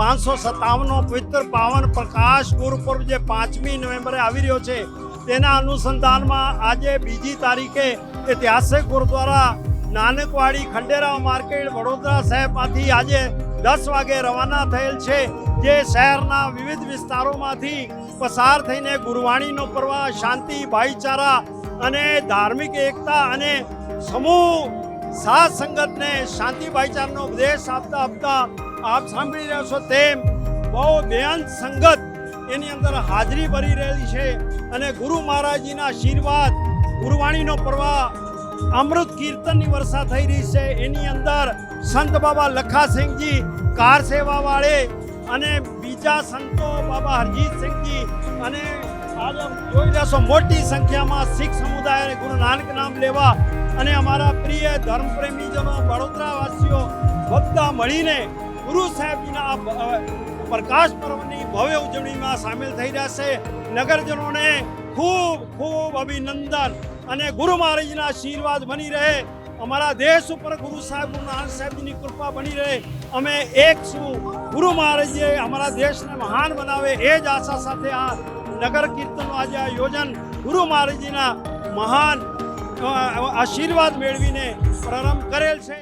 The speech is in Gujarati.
557નો પવિત્ર પાવન પ્રકાશ ગુરુપર્વ જે 5મી નવેમ્બરે આવી રહ્યો છે તેના અનુસંધાનમાં આજે બીજી તારીખે ઐતિહાસિક ગુરુદ્વારા નાનકવાડી ખંડેરાવ માર્કેટ વડોદરા શહેરમાંથી આજે 10 વાગે રવાના થયેલ છે, જે શહેરના વિવિધ વિસ્તારોમાંથી પસાર થઈને ગુરુવાણીનો પ્રવાહ શાંતિ, ભાઈચારા અને ધાર્મિક એકતા અને સમૂહ સાથ સંગતને શાંતિ ભાઈચારાનો ઉપદેશ આપતા આપતા આપ સાંભળી રહ્યા છો તેમ બહુ બેઅંત સંગત એની અંદર હાજરી ભરી રહેલી છે અને ગુરુ મહારાજજીના આશીર્વાદ, ગુરુવાણીનો પ્રવાહ, અમૃત કીર્તનની વર્ષા થઈ રહી છે। એની અંદર સંત બાબા લખાસિંહજી કાર સેવા વાળે અને બીજા સંતો બાબા હરજીતસિંહજી અને આજે જોઈ રહ્યા છો મોટી સંખ્યામાં શીખ સમુદાય ગુરુ નાનક નામ લેવા અને અમારા પ્રિય ધર્મપ્રેમીજનો વડોદરાવાસીઓ બધા મળીને ગુરુ સાહેબજીના પ્રકાશ પર્વની ભવ્ય ઉજવણીમાં સામેલ થઈ રહ્યા છે। નગરજનોને ખૂબ ખૂબ અભિનંદન અને ગુરુ મહારાજના આશીર્વાદ બની રહે, અમારા દેશ ઉપર ગુરુ સાહેબ ગુરુ નાનક સાહેબજીની કૃપા બની રહે, અમે એક છું, ગુરુ મહારાજે અમારા દેશને મહાન બનાવે એ જ આશા સાથે આ નગર કીર્તનનું આજે આયોજન ગુરુ મહારાજજીના મહાન આશીર્વાદ મેળવીને પ્રારંભ કરેલ છે।